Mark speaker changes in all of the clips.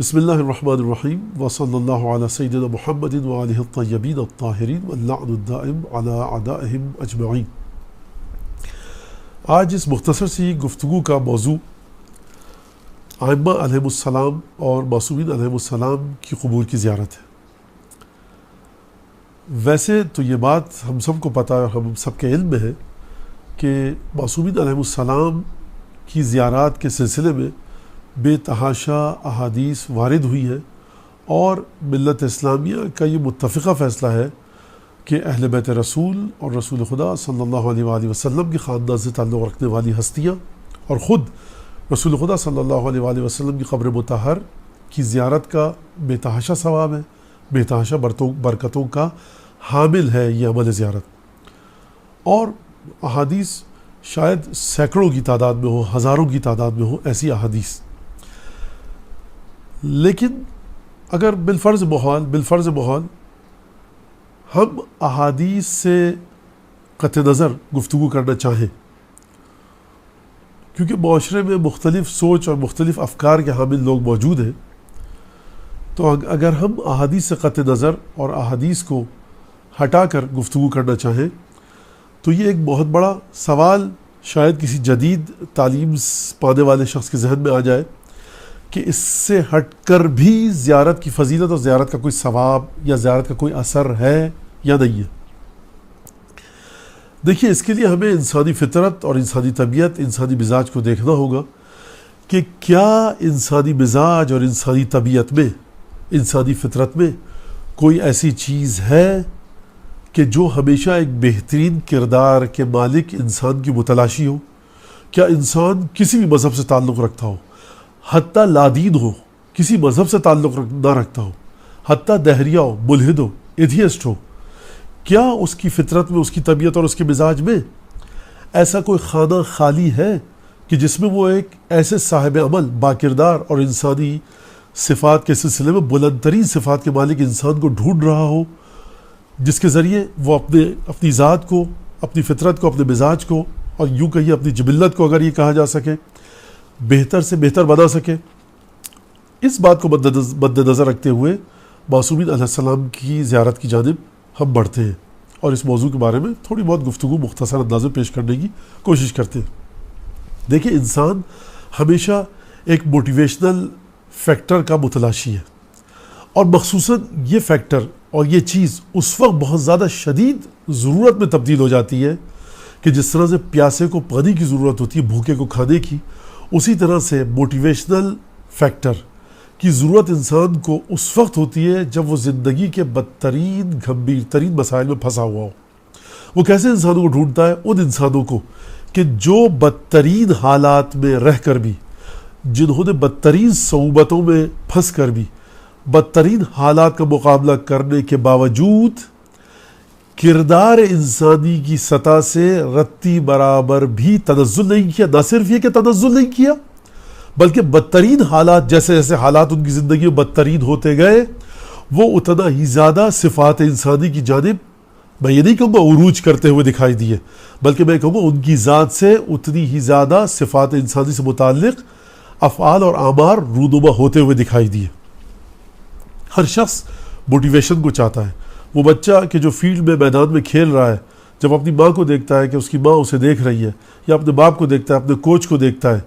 Speaker 1: بسم اللہ الرحمن الرحیم وصلی اللہ علی سیدنا محمد وآلہ الطیبین الطاہرین واللعن الدائم علی اعدائہم اجمعین۔ آج اس مختصر سی گفتگو کا موضوع ائمہ علیہم السلام اور معصومین علیہم السلام کی قبور کی زیارت ہے۔ ویسے تو یہ بات ہم سب کو پتہ ہے اور ہم سب کے علم میں ہے کہ معصومین علیہم السلام کی زیارات کے سلسلے میں بے تحاشا احادیث وارد ہوئی ہیں، اور ملت اسلامیہ کا یہ متفقہ فیصلہ ہے کہ اہل بیت رسول اور رسول خدا صلی اللہ علیہ وآلہ وسلم کے خاندان سے تعلق رکھنے والی ہستیاں اور خود رسول خدا صلی اللہ علیہ وآلہ وسلم کی قبر مطہر کی زیارت کا بے تحاشا ثواب ہے، بے تحاشا برکتوں کا حامل ہے یہ عمل زیارت۔ اور احادیث شاید سینکڑوں کی تعداد میں ہو، ہزاروں کی تعداد میں ہو ایسی احادیث، لیکن اگر بالفرض محال ہم احادیث سے قطع نظر گفتگو کرنا چاہیں، کیونکہ معاشرے میں مختلف سوچ اور مختلف افکار کے حامل لوگ موجود ہیں، تو اگر ہم احادیث سے قطع نظر اور احادیث کو ہٹا کر گفتگو کرنا چاہیں تو یہ ایک بہت بڑا سوال شاید کسی جدید تعلیم پانے والے شخص کے ذہن میں آ جائے کہ اس سے ہٹ کر بھی زیارت کی فضیلت اور زیارت کا کوئی ثواب یا زیارت کا کوئی اثر ہے یا نہیں ہے۔ دیکھیے، اس کے لیے ہمیں انسانی فطرت اور انسانی طبیعت، انسانی مزاج کو دیکھنا ہوگا کہ کیا انسانی مزاج اور انسانی طبیعت میں، انسانی فطرت میں کوئی ایسی چیز ہے کہ جو ہمیشہ ایک بہترین کردار کے مالک انسان کی متلاشی ہو۔ کیا انسان کسی بھی مذہب سے تعلق رکھتا ہو، حتیٰ لادین ہو، کسی مذہب سے تعلق نہ رکھتا ہو، حتیٰ دہریہ ہو، ملحد ہو، ایتھیسٹ ہو، کیا اس کی فطرت میں، اس کی طبیعت اور اس کے مزاج میں ایسا کوئی خانہ خالی ہے کہ جس میں وہ ایک ایسے صاحب عمل، باکردار اور انسانی صفات کے سلسلے میں بلند ترین صفات کے مالک انسان کو ڈھونڈ رہا ہو، جس کے ذریعے وہ اپنی ذات کو، اپنی فطرت کو، اپنے مزاج کو، اور یوں کہیے اپنی جبلت کو، اگر یہ کہا جا سکے، بہتر سے بہتر بنا سکے۔ اس بات کو مد نظر رکھتے ہوئے معصومین علیہ السلام کی زیارت کی جانب ہم بڑھتے ہیں اور اس موضوع کے بارے میں تھوڑی بہت گفتگو مختصر انداز میں پیش کرنے کی کوشش کرتے ہیں۔ دیکھیں، انسان ہمیشہ ایک موٹیویشنل فیکٹر کا متلاشی ہے، اور مخصوصاً یہ فیکٹر اور یہ چیز اس وقت بہت زیادہ شدید ضرورت میں تبدیل ہو جاتی ہے کہ جس طرح سے پیاسے کو پانی کی ضرورت ہوتی ہے بھوکے کو کھانے کی، اسی طرح سے موٹیویشنل فیکٹر کی ضرورت انسان کو اس وقت ہوتی ہے جب وہ زندگی کے بدترین گھمبیر ترین مسائل میں پھنسا ہوا ہو۔ وہ کیسے انسانوں کو ڈھونڈتا ہے؟ ان انسانوں کو کہ جو بدترین حالات میں رہ کر بھی، جنہوں نے بدترین صعوبتوں میں پھنس کر بھی، بدترین حالات کا مقابلہ کرنے کے باوجود کردار انسانی کی سطح سے رتی برابر بھی تنزل نہیں کیا۔ نہ صرف یہ کہ تنزل نہیں کیا، بلکہ بدترین حالات، جیسے جیسے حالات ان کی زندگی میں بدترین ہوتے گئے، وہ اتنا ہی زیادہ صفات انسانی کی جانب، میں یہ نہیں کہوں گا عروج کرتے ہوئے دکھائی دیے، بلکہ میں کہوں گا ان کی ذات سے اتنی ہی زیادہ صفات انسانی سے متعلق افعال اور اعمال رونما ہوتے ہوئے دکھائی دیے۔ ہر شخص موٹیویشن کو چاہتا ہے۔ وہ بچہ کہ جو فیلڈ میں، میدان میں کھیل رہا ہے، جب اپنی ماں کو دیکھتا ہے کہ اس کی ماں اسے دیکھ رہی ہے، یا اپنے باپ کو دیکھتا ہے، اپنے کوچ کو دیکھتا ہے،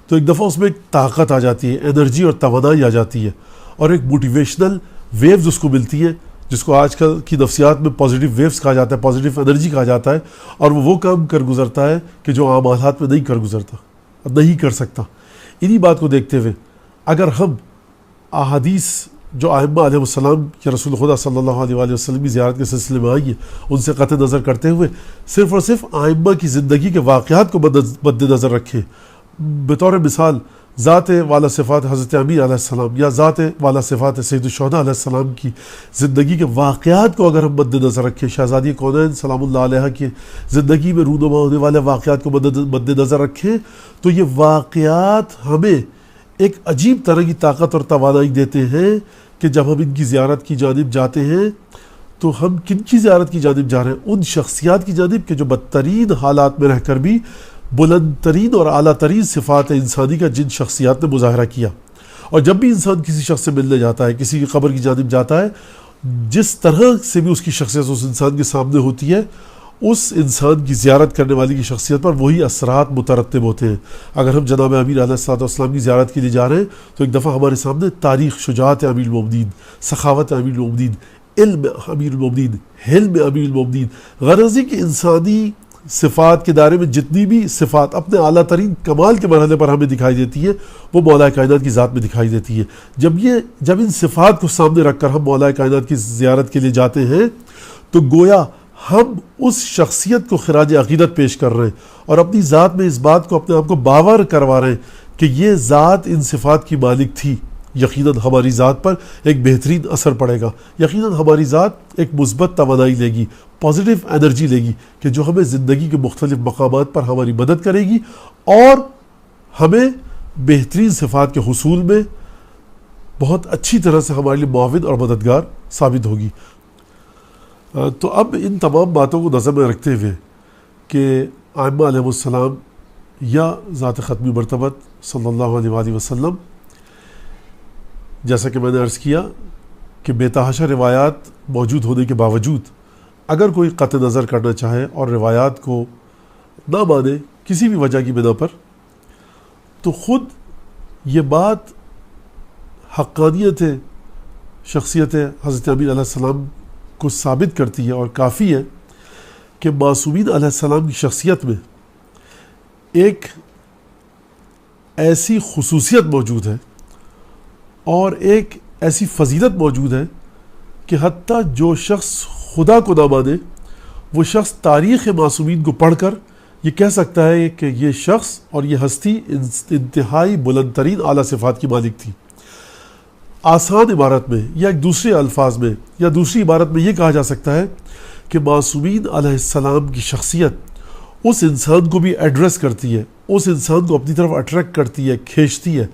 Speaker 1: تو ایک دفعہ اس میں ایک طاقت آ جاتی ہے، انرجی اور توانائی آ جاتی ہے، اور ایک موٹیویشنل ویوز اس کو ملتی ہے، جس کو آج کل کی نفسیات میں پازیٹیو ویوز کہا جاتا ہے، پازیٹیو انرجی کہا جاتا ہے، اور وہ کام کر گزرتا ہے کہ جو عام حالات میں نہیں کر گزرتا، نہیں کر سکتا۔ انہی بات کو دیکھتے ہوئے اگر ہم احادیث جو ائمہ علیہ السلام یا رسول خدا صلی اللہ علیہ وآلہ وسلم کی زیارت کے سلسلے میں آئی ہے، ان سے قطع نظر کرتے ہوئے صرف اور صرف ائمہ کی زندگی کے واقعات کو مد نظر رکھیں، بطور مثال ذات والا صفات حضرت امیر علیہ السلام یا ذات والا صفات سید الشہداء علیہ السلام کی زندگی کے واقعات کو اگر ہم مد نظر رکھیں، شہزادی کونین سلام اللہ علیہ کی زندگی میں رونما ہونے والے واقعات کو مد نظر رکھیں، تو یہ واقعات ہمیں ایک عجیب طرح کی طاقت اور توانائی دیتے ہیں کہ جب ہم ان کی زیارت کی جانب جاتے ہیں تو ہم کن کی زیارت کی جانب جا رہے ہیں؟ ان شخصیات کی جانب کہ جو بدترین حالات میں رہ کر بھی بلند ترین اور اعلیٰ ترین صفات انسانی کا جن شخصیات نے مظاہرہ کیا۔ اور جب بھی انسان کسی شخص سے ملنے جاتا ہے، کسی کی قبر کی جانب جاتا ہے، جس طرح سے بھی اس کی شخصیت اس انسان کے سامنے ہوتی ہے، اس انسان کی زیارت کرنے والی کی شخصیت پر وہی اثرات مترتب ہوتے ہیں۔ اگر ہم جناب امیر علیہ الصلوۃ والسلام کی زیارت کے لیے جا رہے ہیں تو ایک دفعہ ہمارے سامنے تاریخ، شجاعت امیر المومنین، سخاوت امیر المومنین، علم امیر المومنین، حلم امیر المومنین، غرض ہے کہ انسانی صفات کے دائرے میں جتنی بھی صفات اپنے اعلیٰ ترین کمال کے مرحلے پر ہمیں دکھائی دیتی ہے، وہ مولا کائنات کی ذات میں دکھائی دیتی ہے۔ جب ان صفات کو سامنے رکھ کر ہم مولا کائنات کی زیارت کے لیے جاتے ہیں تو گویا ہم اس شخصیت کو خراج عقیدت پیش کر رہے ہیں اور اپنی ذات میں اس بات کو اپنے آپ کو باور کروا رہے ہیں کہ یہ ذات ان صفات کی مالک تھی۔ یقیناً ہماری ذات پر ایک بہترین اثر پڑے گا، یقیناً ہماری ذات ایک مثبت توانائی لے گی، پازیٹیو انرجی لے گی کہ جو ہمیں زندگی کے مختلف مقامات پر ہماری مدد کرے گی اور ہمیں بہترین صفات کے حصول میں بہت اچھی طرح سے ہمارے لیے معاون اور مددگار ثابت ہوگی۔ تو اب ان تمام باتوں کو نظر میں رکھتے ہوئے کہ ائمہ علیہ السلام یا ذات ختمی مرتبت صلی اللہ علیہ وآلہ وسلم، جیسا کہ میں نے عرض کیا کہ بے تحاشا روایات موجود ہونے کے باوجود اگر کوئی قطع نظر کرنا چاہے اور روایات کو نہ مانے کسی بھی وجہ کی بنا پر، تو خود یہ بات حقانیت شخصیت حضرت امیر علیہ السلام کو ثابت کرتی ہے اور کافی ہے کہ معصومین علیہ السلام کی شخصیت میں ایک ایسی خصوصیت موجود ہے اور ایک ایسی فضیلت موجود ہے کہ حتیٰ جو شخص خدا کو نہ مانے وہ شخص تاریخ معصومین کو پڑھ کر یہ کہہ سکتا ہے کہ یہ شخص اور یہ ہستی انتہائی بلند ترین اعلیٰ صفات کی مالک تھی۔ آسان عبارت میں یا ایک دوسرے الفاظ میں یا دوسری عبارت میں یہ کہا جا سکتا ہے کہ معصومین علیہ السلام کی شخصیت اس انسان کو بھی ایڈریس کرتی ہے، اس انسان کو اپنی طرف اٹریکٹ کرتی ہے، کھینچتی ہے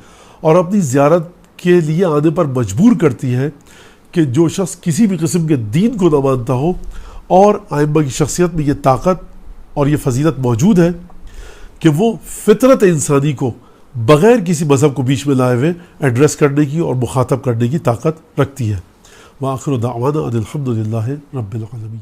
Speaker 1: اور اپنی زیارت کے لیے آنے پر مجبور کرتی ہے کہ جو شخص کسی بھی قسم کے دین کو نہ مانتا ہو، اور ائمہ کی شخصیت میں یہ طاقت اور یہ فضیلت موجود ہے کہ وہ فطرت انسانی کو بغیر کسی مذہب کو بیچ میں لائے ہوئے ایڈریس کرنے کی اور مخاطب کرنے کی طاقت رکھتی ہے۔ وآخر دعوانا ان الحمد للہ رب العالمین۔